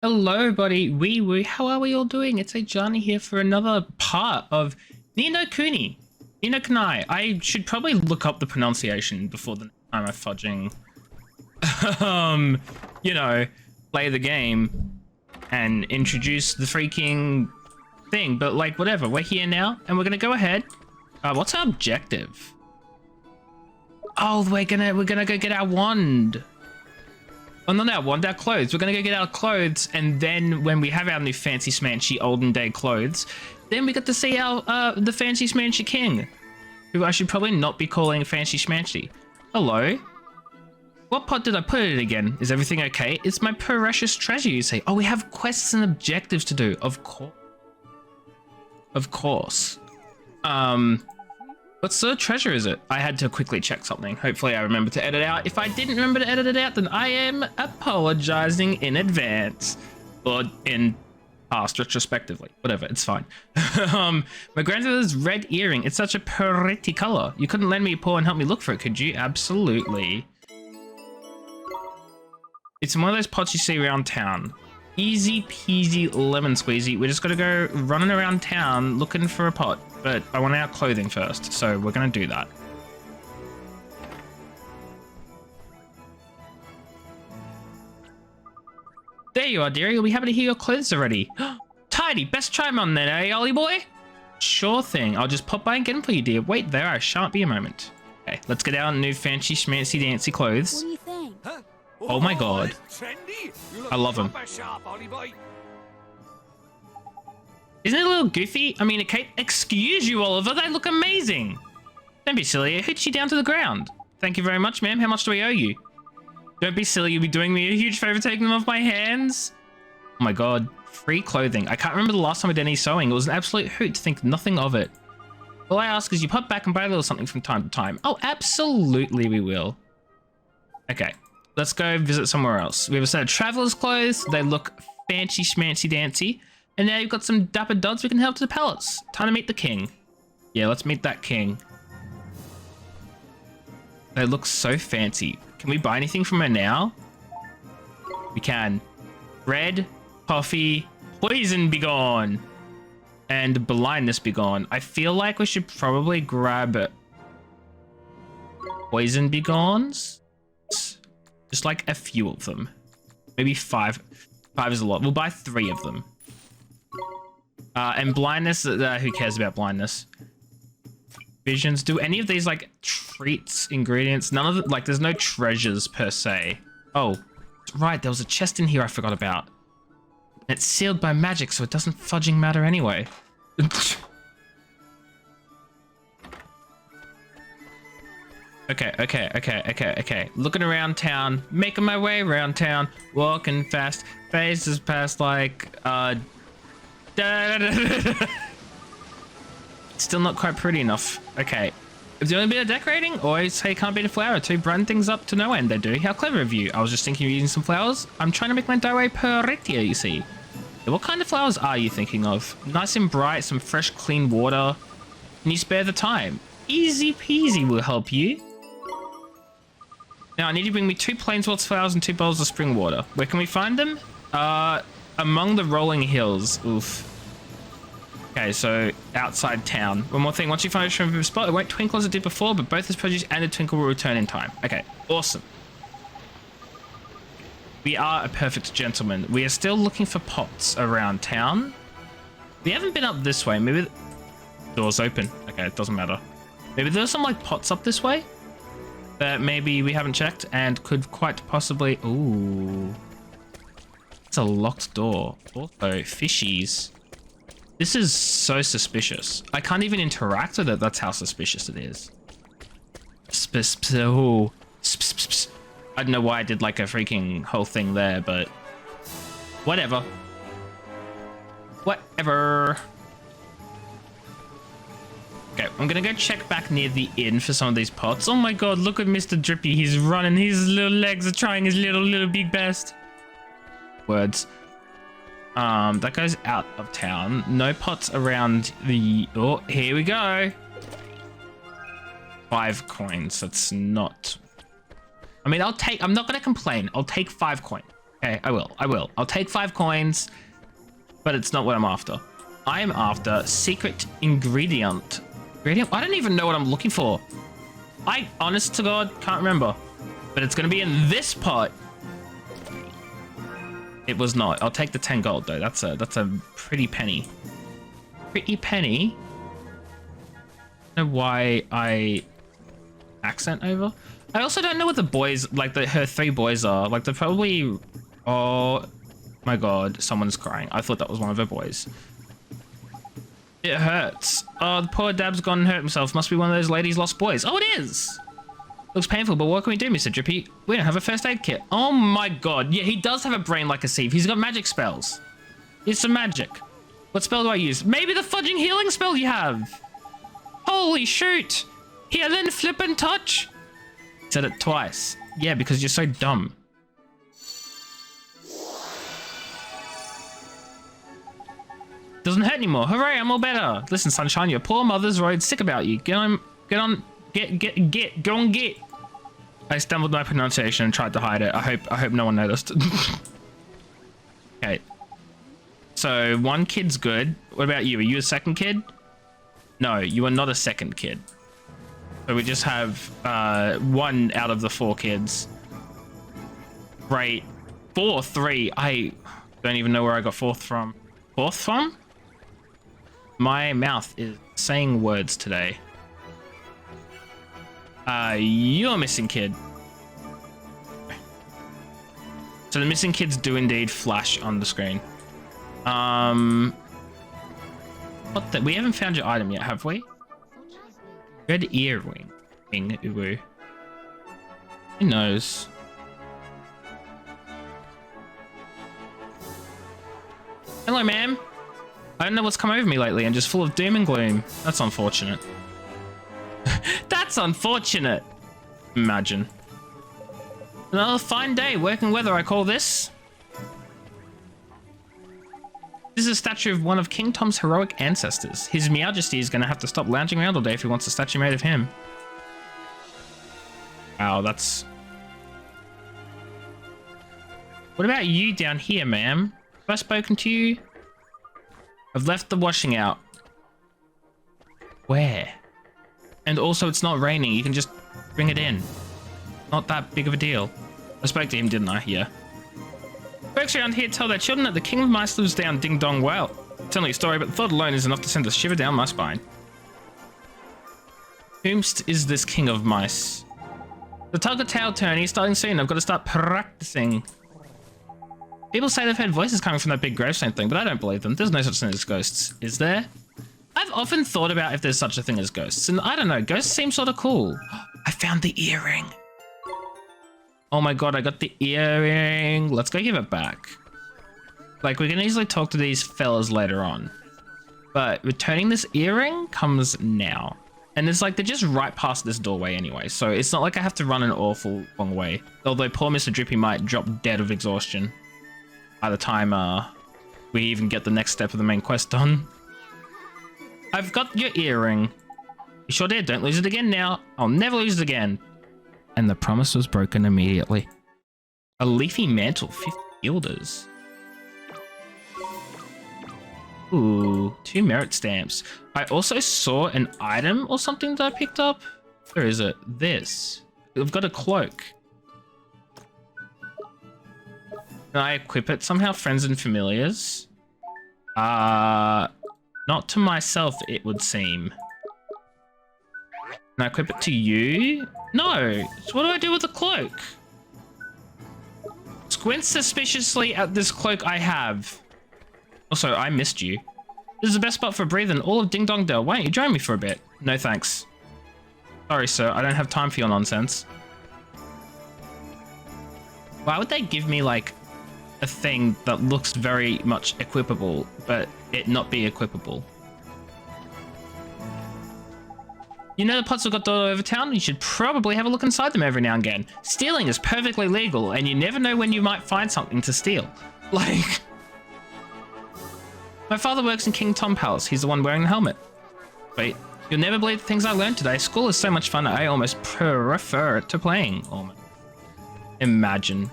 Hello, buddy. Wee woo. How are we all doing? It's Ajarnie here for another part of No Kuni. No Kuni. I should probably look up the pronunciation before the time I fudging, um, you know, play the game and introduce the freaking thing. But like, whatever. We're here now, and we're gonna go ahead. What's our objective? Oh, we're gonna go get our wand. Oh, not our wand, our clothes. We're gonna go get our clothes, and then when we have our new fancy smanchy olden day clothes, then we get to see our the fancy smanchy king, who I should probably not be calling fancy smanchy. Hello. What pot did I put it again? Is everything okay? It's my precious treasure, you say. Oh, we have quests and objectives to do. Of course. Of course. What sort of treasure is it? I had to quickly check something. Hopefully I remember to edit out. If I didn't remember to edit it out, then I am apologizing in advance. Or in past, retrospectively. Whatever, it's fine. My grandmother's red earring. It's such a pretty color. You couldn't lend me a paw and help me look for it, could you? Absolutely. It's one of those pots you see around town. Easy peasy lemon squeezy. We just gotta go running around town looking for a pot. But I want our clothing first, so we're gonna do that. There you are, dearie. You'll be happy to hear your clothes already. Tidy, best try 'em on then, eh, Ollie boy? Sure thing. I'll just pop by and get them for you, dear. Wait there, I shan't be a moment. Okay, let's get our new fancy schmancy dancy clothes. What do you think? Huh? Oh my god. I love them. Isn't it a little goofy? I mean, okay, excuse you, Oliver. They look amazing. Don't be silly. It hits you down to the ground. Thank you very much, ma'am. How much do we owe you? Don't be silly. You'll be doing me a huge favor taking them off my hands. Oh my god. Free clothing. I can't remember the last time I did any sewing. It was an absolute hoot to think nothing of it. All I ask is you pop back and buy a little something from time to time. Oh, absolutely we will. Okay. Let's go visit somewhere else. We have a set of traveler's clothes. They look fancy schmancy dancy. And now you've got some dapper duds we can help to the palace. Time to meet the king. Yeah, let's meet that king. They look so fancy. Can we buy anything from her now? We can. Bread, coffee, poison be gone. And blindness be gone. I feel like we should probably grab poison be gones. Just like a few of them. Maybe 5. 5 is a lot. We'll buy 3 of them. And blindness, who cares about blindness? Visions. Do any of these like treats, ingredients? None of it, like there's no treasures per se. Oh, right, there was a chest in here I forgot about. And it's sealed by magic, so it doesn't fudging matter anyway. Okay. Looking around town, making my way around town, walking fast, faces past like, Still not quite pretty enough. Okay. If you only bit of decorating, always say can't beat a flower to brighten things up to no end, they do. How clever of you. I was just thinking of using some flowers. I'm trying to make my doorway prettier, you see. What kind of flowers are you thinking of? Nice and bright, some fresh, clean water. Can you spare the time? Easy peasy will help you. Now I need you to bring me 2 Plainsworth flowers and 2 bowls of spring water. Where can we find them? Among the rolling hills. Oof. Okay, so outside town. One more thing. Once you find a shrimp spot, it won't twinkle as it did before, but both its produce and the twinkle will return in time. Okay, awesome. We are a perfect gentleman. We are still looking for pots around town. We haven't been up this way. Maybe the door's open. Okay, it doesn't matter. Maybe there's some like pots up this way that maybe we haven't checked and could quite possibly... Ooh. It's a locked door. Also, fishies. This is so suspicious. I can't even interact with it. That's how suspicious it is. I don't know why I did like a freaking whole thing there, but whatever. Whatever. Okay, I'm gonna go check back near the inn for some of these pots. Oh my god, look at Mr. Drippy. He's running. His little legs are trying his little big best. Words. That goes out of town. No pots around the... Oh, here we go. 5 coins. That's not... I mean, I'm not going to complain. I'll take 5 coins. Okay, I will. I'll take 5 coins, but it's not what I'm after. I'm after secret ingredient. Ingredient? I don't even know what I'm looking for. I, honest to God, can't remember. But it's going to be in this pot. It was not. I'll take the 10 gold, though. That's a pretty penny. Pretty penny. I don't know why I accent over. I also don't know what the boys, like her 3 boys are. Like, they're probably... Oh my God, someone's crying. I thought that was one of her boys. It hurts. Oh, the poor Dab's gone and hurt himself. Must be one of those ladies' lost boys. Oh, it is. Looks painful, but what can we do, Mr. Drippy? We don't have a first aid kit. Oh my God. Yeah, he does have a brain like a sieve. He's got magic spells. It's some magic. What spell do I use? Maybe the fudging healing spell you have. Holy shoot. Healing flippin' touch. Said it twice. Yeah, because you're so dumb. Doesn't hurt anymore. Hooray, I'm all better. Listen, sunshine, your poor mother's worried sick about you. Get on. I stumbled my pronunciation and tried to hide it. I hope no one noticed. Okay. So 1 kid's good. What about you? Are you a second kid? No, you are not a second kid. So we just have 1 out of the 4 kids. Great. 3. I don't even know where I got 4th from. 4th from? My mouth is saying words today. You're a missing kid. So the missing kids do indeed flash on the screen. What the? We haven't found your item yet, have we? Red earring. Who knows? Hello, ma'am. I don't know what's come over me lately. I'm just full of doom and gloom. That's unfortunate. That's unfortunate. Imagine. Another fine day. Working weather, I call this. This is a statue of one of King Tom's heroic ancestors. His Majesty is going to have to stop lounging around all day if he wants a statue made of him. Wow, that's... What about you down here, ma'am? Have I spoken to you? I've left the washing out. Where? And also, it's not raining. You can just bring it in. Not that big of a deal. I spoke to him, didn't I? Yeah. Folks around here tell their children that the King of Mice lives down Ding Dong Well. It's only a story, but the thought alone is enough to send a shiver down my spine. Whomst is this King of Mice? The tug of tail turn is starting soon. I've got to start practicing. People say they've heard voices coming from that big gravestone thing, but I don't believe them. There's no such thing as ghosts, is there? I've often thought about if there's such a thing as ghosts, and I don't know, ghosts seem sort of cool. I found the earring. Oh my God, I got the earring. Let's go give it back. Like, we can easily talk to these fellas later on, but returning this earring comes now. And it's like, they're just right past this doorway anyway, so it's not like I have to run an awful long way. Although poor Mr. Drippy might drop dead of exhaustion by the time we even get the next step of the main quest done. I've got your earring. You sure did. Don't lose it again now. I'll never lose it again. And the promise was broken immediately. A leafy mantle, 50 guilders. Ooh, 2 merit stamps. I also saw an item or something that I picked up. Where is it? This. I've got a cloak. Can I equip it somehow? Friends and familiars? Not to myself, it would seem. Can I equip it to you? No. So what do I do with the cloak? Squint suspiciously at this cloak I have. Also, I missed you. This is the best spot for breathing all of Ding Dong Dell. Why don't you join me for a bit? No thanks. Sorry, sir. I don't have time for your nonsense. Why would they give me, like, a thing that looks very much equipable, but it not be equipable? You know the pots have got dotted over town? You should probably have a look inside them every now and again. Stealing is perfectly legal, and you never know when you might find something to steal. Like... My father works in King Tom Palace. He's the one wearing the helmet. Wait, you'll never believe the things I learned today. School is so much fun, I almost prefer it to playing. Almost. Imagine.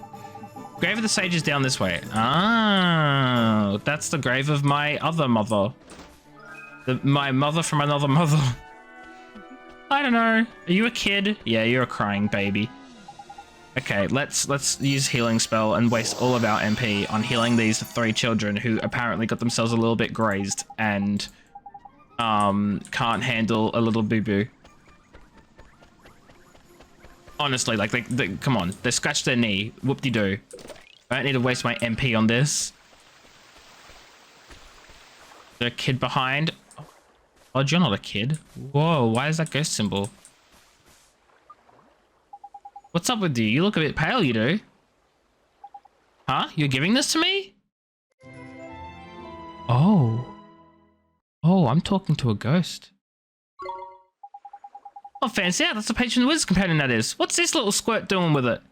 Grave of the Sage is down this way. Ah, that's the grave of my other mother. My mother from another mother. I don't know. Are you a kid? Yeah, you're a crying baby. Okay, let's use healing spell and waste all of our MP on healing these 3 children who apparently got themselves a little bit grazed and can't handle a little boo-boo. Honestly, like, they come on. They scratched their knee. Whoop-de-doo. I don't need to waste my MP on this. Is there a kid behind? Oh, you're not a kid. Whoa, why is that ghost symbol? What's up with you? You look a bit pale, you do. Huh? You're giving this to me? Oh. Oh, I'm talking to a ghost. Oh, fancy that. That's a patron wizard companion, that is. What's this little squirt doing with it?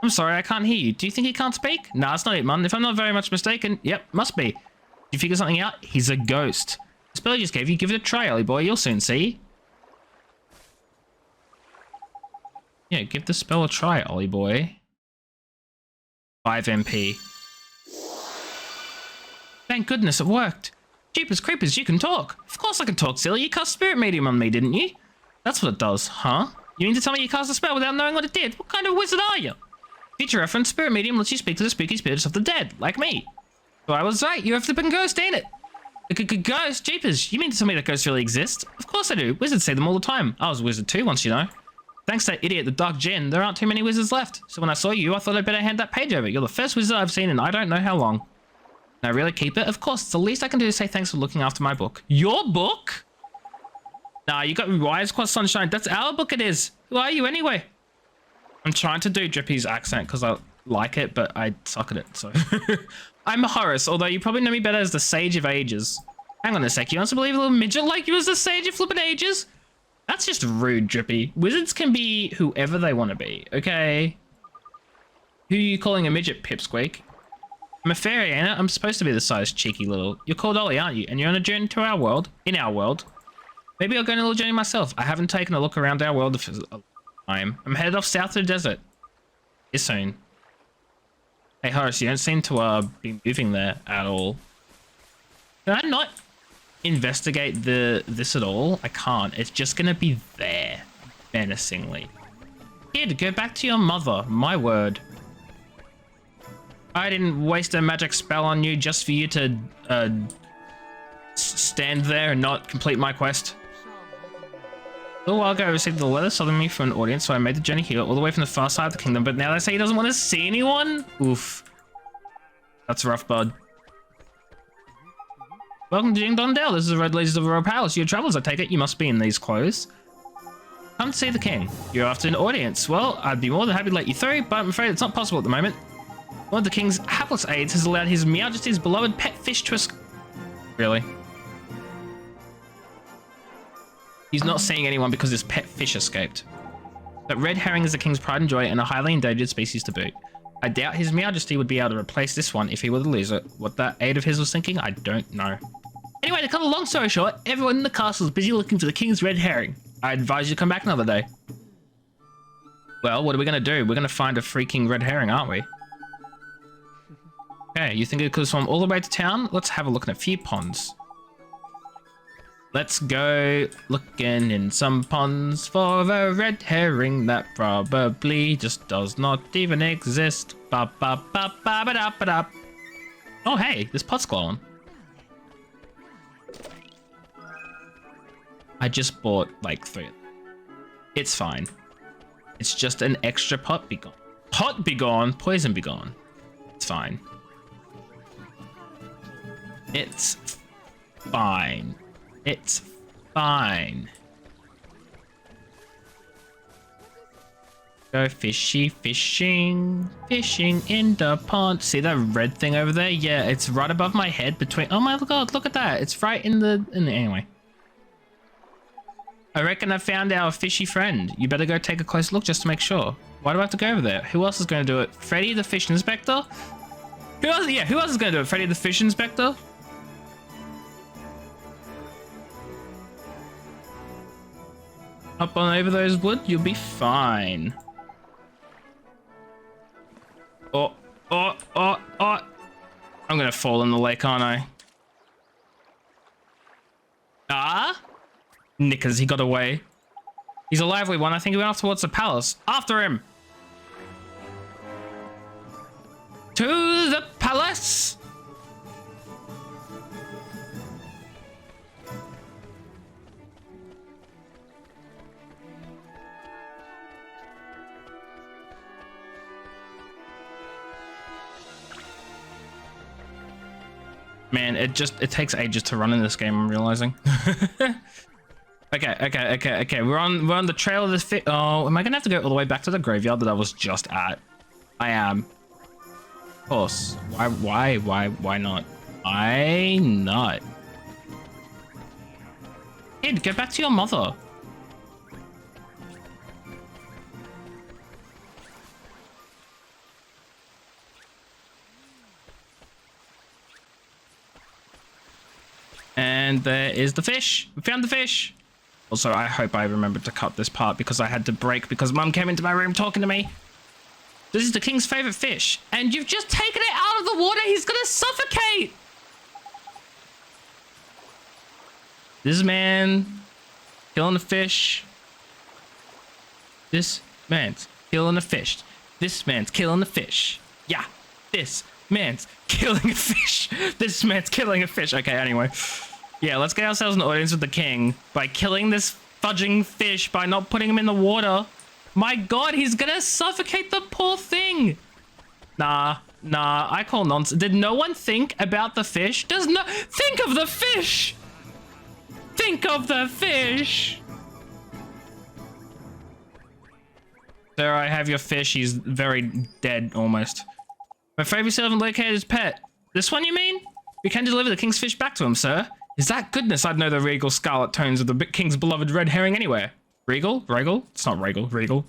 I'm sorry, I can't hear you. Do you think he can't speak? Nah, it's not it, man. If I'm not very much mistaken, yep, must be. You figure something out? He's a ghost. The spell I just gave you, give it a try, Ollie boy. You'll soon see. Yeah, give the spell a try, Ollie boy. 5 MP. Thank goodness it worked. Jeepers creepers, you can talk. Of course I can talk, silly. You cast spirit medium on me, didn't you? That's what it does, huh? You mean to tell me you cast a spell without knowing what it did? What kind of wizard are you? Future reference, spirit medium lets you speak to the spooky spirits of the dead, like me. So I was right, you're a flippin' ghost, ain't it? Ghost? Jeepers, you mean to tell me that ghosts really exist? Of course I do. Wizards say them all the time. I was a wizard too once, you know. Thanks to that idiot, the Dark Djinn, there aren't too many wizards left. So when I saw you, I thought I'd better hand that page over. You're the first wizard I've seen in I don't know how long. Can I really keep it? Of course, it's the least I can do to say thanks for looking after my book. Your book? Nah, you got wires cross sunshine. That's our book it is. Who are you anyway? I'm trying to do Drippy's accent because I like it, but I suck at it, so. I'm Horace, although you probably know me better as the Sage of Ages. Hang on a sec, you want to believe a little midget like you as the Sage of flippin' Ages? That's just rude, Drippy. Wizards can be whoever they want to be, okay? Who are you calling a midget, Pipsqueak? I'm a fairy, ain't I? I'm supposed to be the size cheeky little. You're called Ollie, aren't you? And you're on a journey to our world? In our world? Maybe I'll go on a little journey myself. I haven't taken a look around our world for a long time. I'm headed off south to the desert. See you soon. Hey, Horace, you don't seem to be moving there at all. Can I not investigate this at all? I can't. It's just gonna be there, menacingly. Kid, go back to your mother. My word. I didn't waste a magic spell on you just for you to stand there and not complete my quest. A little while ago, I received a letter telling me from an audience, so I made the journey here all the way from the far side of the kingdom, but now they say he doesn't want to see anyone? Oof. That's rough, bud. Welcome to Ding Dong Dell. This is the Red Ladies of the Royal Palace. Your travels, I take it. You must be in these clothes. Come to see the king. You're after an audience. Well, I'd be more than happy to let you through, but I'm afraid it's not possible at the moment. One of the king's hapless aides has allowed his Majesty's beloved pet fish to escape. Really? He's not seeing anyone because his pet fish escaped. But red herring is the king's pride and joy and a highly endangered species to boot. I doubt his Majesty would be able to replace this one if he were to lose it. What that aide of his was thinking, I don't know. Anyway, to cut a long story short, everyone in the castle is busy looking for the king's red herring. I advise you to come back another day. Well, what are we going to do? We're going to find a freaking red herring, aren't we? Okay, you think it could swim all the way to town? Let's have a look at a few ponds. Let's go looking in some ponds for a red herring that probably just does not even exist. Ba ba ba ba ba da ba da. Oh hey, this pot's glowing. I just bought like 3. It's fine. It's just an extra pot be gone. Pot be gone, poison be gone. It's fine. It's fine. It's fine. Go fishing in the pond. See that red thing over there? Yeah, it's right above my head between. Oh my god, look at that. It's right in the anyway. I reckon I found our fishy friend. You better go take a close look just to make sure. Why do I have to go over there? Who else is going to do it? Freddy the Fish Inspector? Who else? Yeah, who else is going to do it? Freddy the Fish Inspector? Up on over those wood, you'll be fine. Oh, I'm gonna fall in the lake, aren't I? Ah? Knickers, he got away. He's a lively one. I think he went off towards the palace. After him! To the palace! Man, it takes ages to run in this game, I'm realizing. Okay. We're on the trail of this fit. Oh, am I gonna have to go all the way back to the graveyard that I was just at? I am. Of course. Why not? Why not? Kid, go back to your mother. And there is the fish. We found the fish. Also, I hope I remembered to cut this part because I had to break because Mum came into my room talking to me. This is the king's favorite fish. And you've just taken it out of the water. He's gonna suffocate. This man killing a fish. This man's killing a fish. This man's killing a fish. Yeah, this man's killing a fish. This man's killing a fish. Okay, anyway. Yeah, let's get ourselves an audience with the king by killing this fudging fish by not putting him in the water. My god, he's gonna suffocate the poor thing. Nah, I call nonsense. Did no one think about the fish? Think of the fish! Think of the fish! Sir, I have your fish. He's very dead, almost. I'm afraid we still haven't located his pet. This one, you mean? We can deliver the king's fish back to him, sir. Is that goodness? I'd know the regal scarlet tones of the king's beloved red herring anywhere. Regal? It's not regal.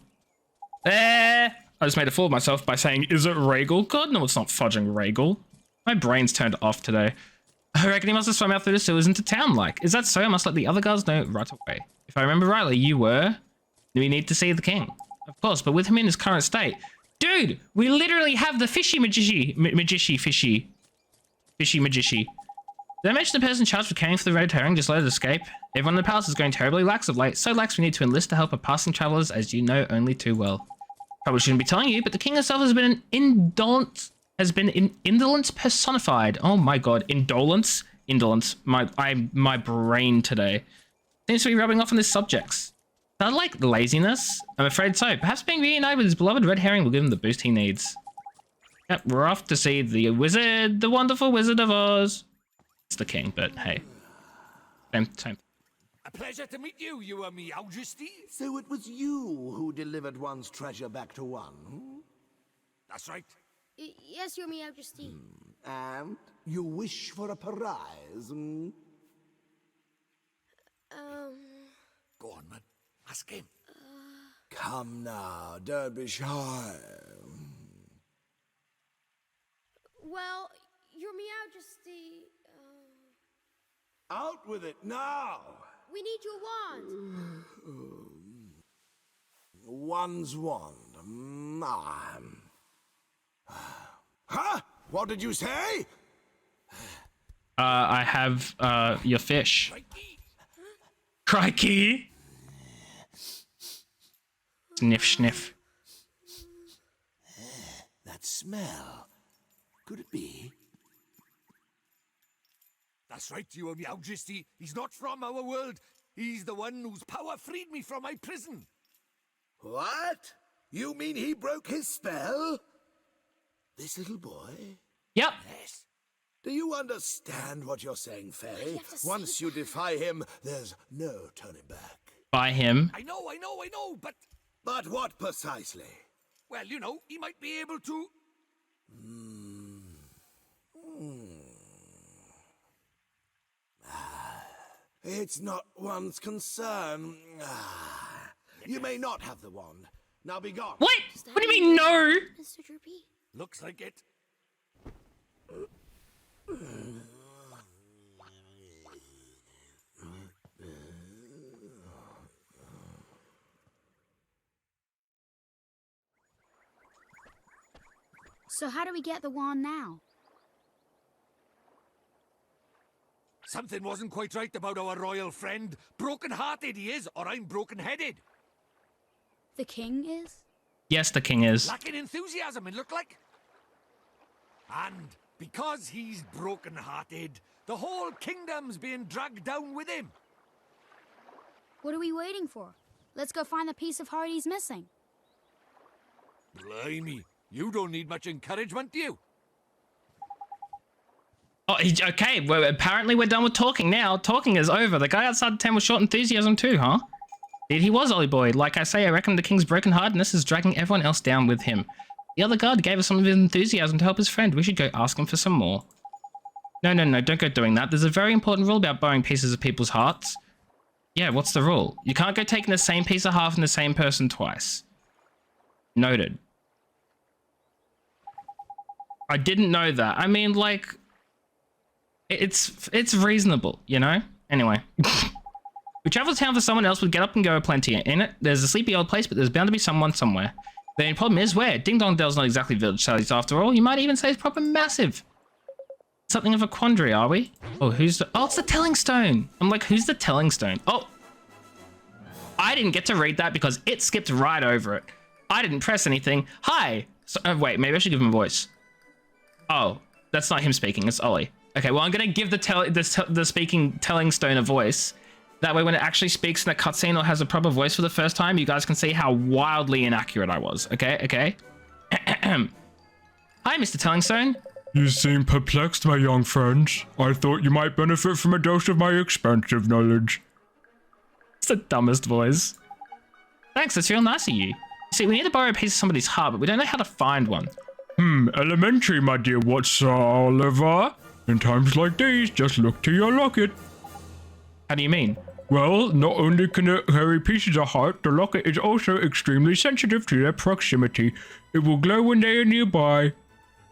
I just made a fool of myself by saying, is it regal? God, no, it's not fudging regal. My brain's turned off today. I reckon he must have swum out through the sewers into town, like. Is that so? I must let the other guards know right away. If I remember rightly, you were. We need to see the king. Of course, but with him in his current state. Dude, we literally have the fishy magician. Fishy magician. Did I mention the person charged for caring for the red herring just let it escape? Everyone in the palace is going terribly lax of late. So lax we need to enlist the help of passing travelers, as you know only too well. Probably shouldn't be telling you, but the king himself has been indolence personified. Oh my god, indolence. My brain today seems to be rubbing off on his subjects. Not like laziness. I'm afraid so. Perhaps being reunited with his beloved red herring will give him the boost he needs. Yep, we're off to see the wizard, the wonderful Wizard of Oz. It's the king, but hey. Same. A pleasure to meet you, Your Majesty. So it was you who delivered one's treasure back to one? Hmm? That's right. Yes, Your Majesty. And you wish for a prize? Hmm? Go on, man. Ask him. Come now, don't be shy. Well, Your Majesty, Out with it now! we need your wand. One's wand. Huh? What did you say? I have, your fish. Crikey! Sniff. That smell. Could it be? That's right, Your Majesty. He's not from our world. He's the one whose power freed me from my prison. What? You mean he broke his spell? This little boy? Yep. Yes. Do you understand what you're saying, Fairy? have to see Once you defy him, there's no turning back. By him. I know, but... But what precisely? Well, you know, he might be able to... It's not one's concern. You may not have the wand. Now be gone. What? What do you mean, no? Mr. Droopy? Looks like it. So how do we get the wand now? Something wasn't quite right about our royal friend. Broken-hearted he is, or I'm broken-headed. The king is? Yes, the king is. Lacking enthusiasm, it looked like. And because he's broken-hearted, the whole kingdom's being dragged down with him. What are we waiting for? Let's go find the piece of heart he's missing. Blimey, you don't need much encouragement, do you? Oh, okay. Well, apparently we're done with talking now. Talking is over. The guy outside the tent was short enthusiasm too, huh? He was, Ollie boy. Like I say, I reckon the king's brokenheartedness is dragging everyone else down with him. The other guard gave us some of his enthusiasm to help his friend. We should go ask him for some more. No, don't go doing that. There's a very important rule about borrowing pieces of people's hearts. Yeah, what's the rule? You can't go taking the same piece of heart from the same person twice. Noted. I didn't know that. I mean, like, it's reasonable, you know? Anyway. We travel to town for someone else with get up and go plenty. In it, there's a sleepy old place, but there's bound to be someone somewhere. The only problem is where? Ding Dong Dell's not exactly village size after all. You might even say it's proper massive. Something of a quandary, are we? Oh, who's the... Oh, it's the Telling Stone. I'm like, who's the Telling Stone? Oh. I didn't get to read that because it skipped right over it. I didn't press anything. Hi. So, wait, maybe I should give him a voice. Oh, that's not him speaking. It's Ollie. Okay, well, I'm going to give the speaking Telling Stone a voice. That way, when it actually speaks in a cutscene or has a proper voice for the first time, you guys can see how wildly inaccurate I was. Okay? Hi, Mr. Tellingstone. You seem perplexed, my young friends. I thought you might benefit from a dose of my expansive knowledge. It's the dumbest voice. Thanks, that's real nice of you. See, we need to borrow a piece of somebody's heart, but we don't know how to find one. Elementary, my dear Watson Oliver. In times like these, just look to your locket. How do you mean? Well, not only can it carry pieces of heart, the locket is also extremely sensitive to their proximity. It will glow when they are nearby.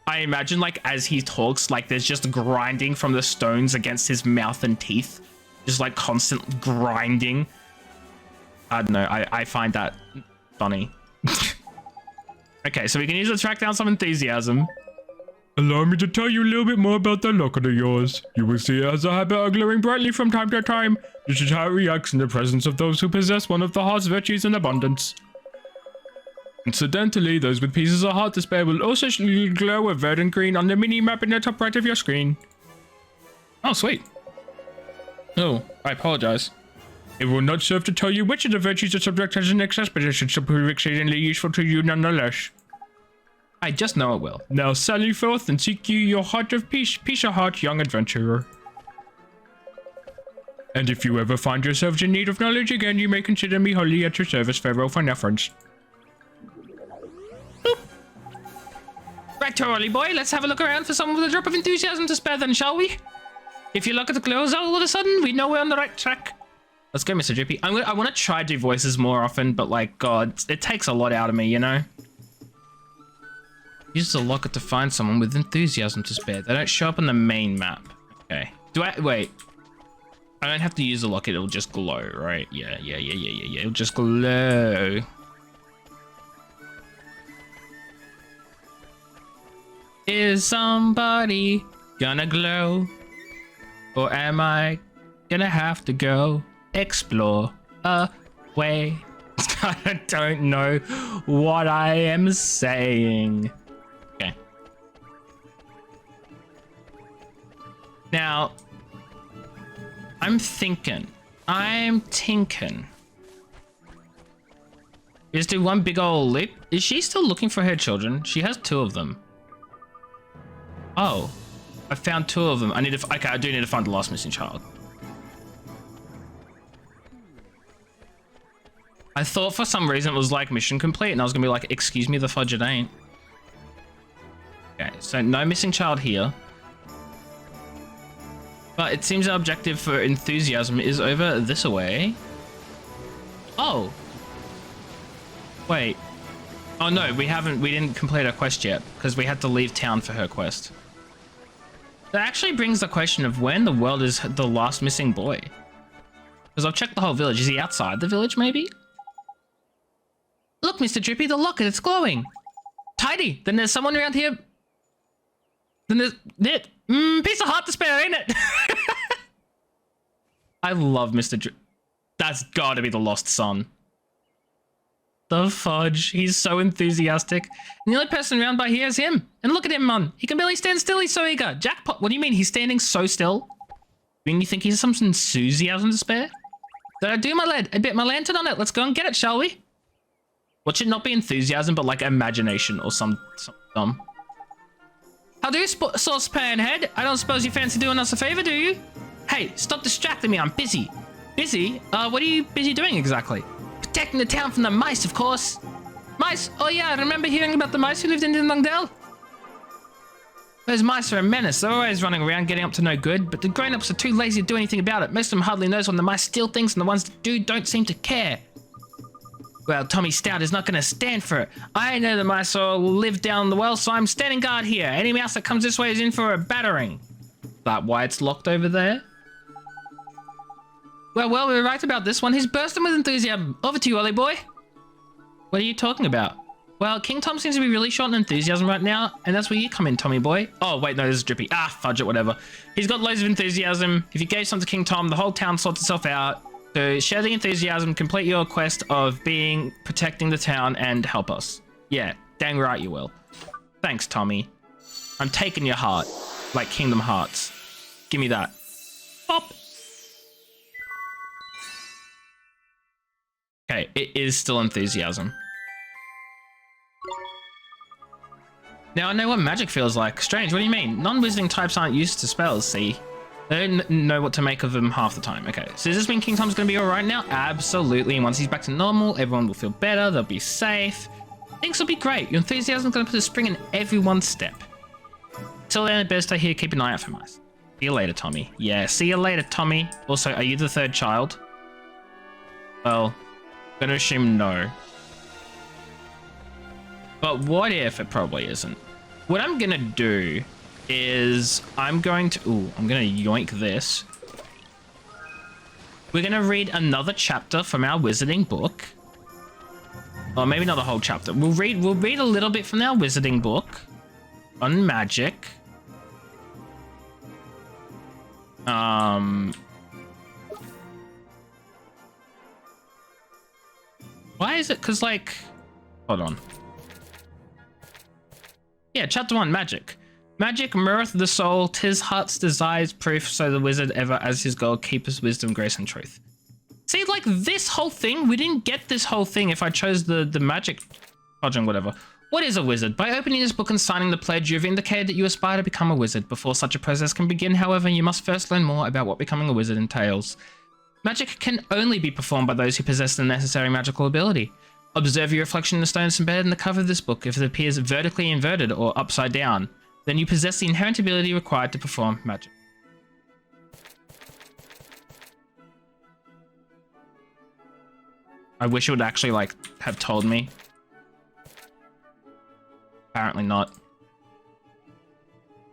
I imagine, like, as he talks, like, there's just grinding from the stones against his mouth and teeth. Just, like, constant grinding. I don't know. I find that funny. Okay, so we can use it to track down some enthusiasm. Allow me to tell you a little bit more about that locket of yours. You will see it has a habit of glowing brightly from time to time. This is how it reacts in the presence of those who possess one of the heart's virtues in abundance. Incidentally, those with pieces of heart to spare will also glow a red and green on the mini-map in the top right of your screen. Oh, sweet. Oh, I apologize. It will not serve to tell you which of the virtues the subject has in excess, but it should still prove exceedingly useful to you nonetheless. I just know it will. Now sally forth and seek you your heart of peace of heart, young adventurer. And if you ever find yourselves in need of knowledge again, you may consider me wholly at your service. Farewell for now, friends. Boop. Right, Ollie boy, let's have a look around for someone with a drop of enthusiasm to spare then, shall we? If you look at the glows all of a sudden, we know we're on the right track. Let's go, Mr. Drippy. I want to try to do voices more often, but like, God, it takes a lot out of me, you know? Use the locket to find someone with enthusiasm to spare. They don't show up on the main map. Okay. Wait. I don't have to use the locket, it'll just glow, right? Yeah. It'll just glow. Is somebody gonna glow? Or am I gonna have to go explore away? I don't know what I am saying. Okay. Now, I'm tinking. Just do one big old leap. Is she still looking for her children? She has 2 of them. Oh, I found 2 of them. Okay, I do need to find the last missing child. I thought for some reason it was like mission complete and I was gonna be like, excuse me, the fudge it ain't. Okay, so no missing child here. But it seems our objective for enthusiasm is over this way. Oh. Wait. Oh no, we didn't complete our quest yet because we had to leave town for her quest. That actually brings the question of when the world is the last missing boy. Because I've checked the whole village. Is he outside the village maybe? Look, Mr. Drippy, the locket, it's glowing. Tidy. Then there's someone around here. Then there's it. Piece of heart to spare, ain't it? I love Mr. That's gotta be the lost son. The fudge. He's so enthusiastic. And the only person around by here is him. And look at him, man. He can barely stand still. He's so eager. Jackpot. What do you mean? He's standing so still? You think he has some enthusiasm to spare? Did I do my lead? I bet my lantern on it. Let's go and get it, shall we? What should not be enthusiasm, but like imagination or some dumb. How do you, saucepan head? I don't suppose you fancy doing us a favor, do you? Hey, stop distracting me. I'm busy. Busy? What are you busy doing exactly? Protecting the town from the mice, of course. Mice? Oh yeah, I remember hearing about the mice who lived in Lungdale. Those mice are a menace. They're always running around getting up to no good, but the grown-ups are too lazy to do anything about it. Most of them hardly knows when the mice steal things, and the ones that do don't seem to care. Well, Tommy Stout is not going to stand for it. I know the mice all live down the well, so I'm standing guard here. Any mouse that comes this way is in for a battering. Is that why it's locked over there? Well, we were right about this one. He's bursting with enthusiasm. Over to you, Ollie boy. What are you talking about? Well, King Tom seems to be really short on enthusiasm right now, and that's where you come in, Tommy boy. Oh, wait, no, this is Drippy. Ah, fudge it, whatever. He's got loads of enthusiasm. If you gave some to King Tom, the whole town sorts itself out. So share the enthusiasm, complete your quest of protecting the town, and help us. Yeah, dang right you will. Thanks, Tommy. I'm taking your heart, like Kingdom Hearts. Give me that. Pop. Okay, it is still enthusiasm. Now I know what magic feels like. Strange, what do you mean? Non-wizarding types aren't used to spells, see? They don't know what to make of them half the time. Okay, so does this mean King Tom's gonna be alright now? Absolutely, and once he's back to normal, everyone will feel better, they'll be safe. Things will be great. Your enthusiasm's gonna put a spring in everyone's step. Till then, best I hear, keep an eye out for mice. See you later, Tommy. Yeah, see you later, Tommy. Also, are you the third child? Well, I'm gonna assume no. But what if it probably isn't? What I'm gonna do is I'm gonna yoink this. We're gonna read another chapter from our wizarding book. Or maybe not the whole chapter. We'll read a little bit from our wizarding book on magic. Why is it? Cause like, hold on. Yeah, chapter 1, magic. Magic mirroreth the soul, 'tis heart's desires proof, so the wizard ever as his goal keepeth wisdom, grace, and truth. See, like this whole thing, we didn't get this whole thing if I chose the magic project, whatever. What is a wizard? By opening this book and signing the pledge, you have indicated that you aspire to become a wizard. Before such a process can begin, however, you must first learn more about what becoming a wizard entails. Magic can only be performed by those who possess the necessary magical ability. Observe your reflection in the stones embedded in the cover of this book. If it appears vertically inverted or upside down, then you possess the inherent ability required to perform magic. I wish it would actually, like, have told me. Apparently not.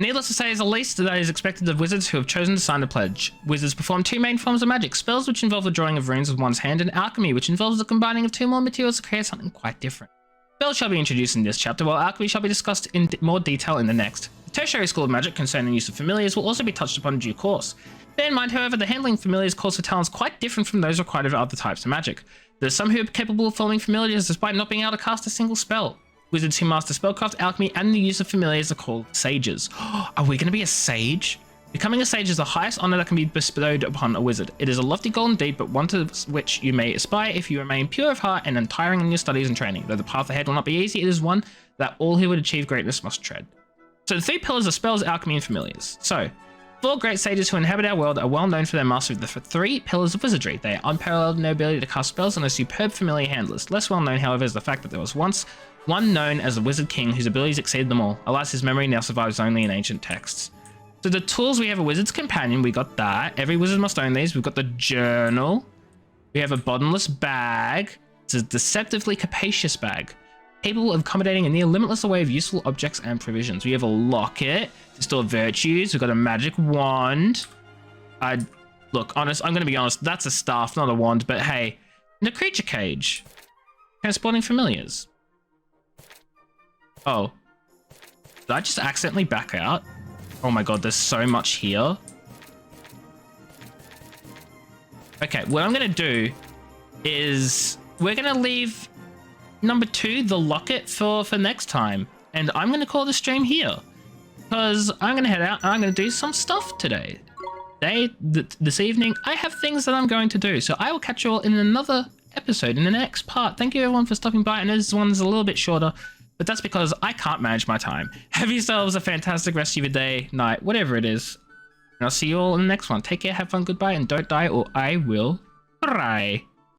Needless to say, is the least that is expected of wizards who have chosen to sign the pledge. Wizards perform two main forms of magic: spells, which involve the drawing of runes with one's hand, and alchemy, which involves the combining of two more materials to create something quite different. Spells shall be introduced in this chapter, while alchemy shall be discussed in more detail in the next. The tertiary school of magic concerning use of familiars will also be touched upon in due course. Bear in mind, however, the handling familiars calls for talents quite different from those required of other types of magic. There are some who are capable of forming familiars despite not being able to cast a single spell. Wizards who master spellcraft, alchemy, and the use of familiars are called sages. Are we going to be a sage? Becoming a sage is the highest honor that can be bestowed upon a wizard. It is a lofty goal indeed, but one to which you may aspire if you remain pure of heart and untiring in your studies and training. Though the path ahead will not be easy, it is one that all who would achieve greatness must tread. So the three pillars are spells, alchemy, and familiars. So, 4 great sages who inhabit our world are well known for their mastery of the 3 pillars of wizardry. They are unparalleled in their ability to cast spells and are superb familiar handlers. Less well known, however, is the fact that there was once one known as the Wizard King whose abilities exceeded them all. Alas, his memory now survives only in ancient texts. So the tools, we have a Wizard's Companion, we got that. Every wizard must own these. We've got the journal. We have a bottomless bag. It's a deceptively capacious bag, capable of accommodating a near limitless array of useful objects and provisions. We have a locket to store virtues. We've got a magic wand. Look, honest, I'm going to be honest, that's a staff, not a wand, but hey. And a creature cage. Transporting familiars. Oh. Did I just accidentally back out? Oh my god, there's so much here. Okay, what I'm gonna do is we're gonna leave number 2, the locket, for next time, and I'm gonna call the stream here because I'm gonna head out and I'm gonna do some stuff today. This evening, I have things that I'm going to do, so I will catch you all in another episode in the next part. Thank you everyone for stopping by, and this one's a little bit shorter, but that's because I can't manage my time. Have yourselves a fantastic rest of your day, night, whatever it is. And I'll see you all in the next one. Take care, have fun, goodbye, and don't die or I will cry.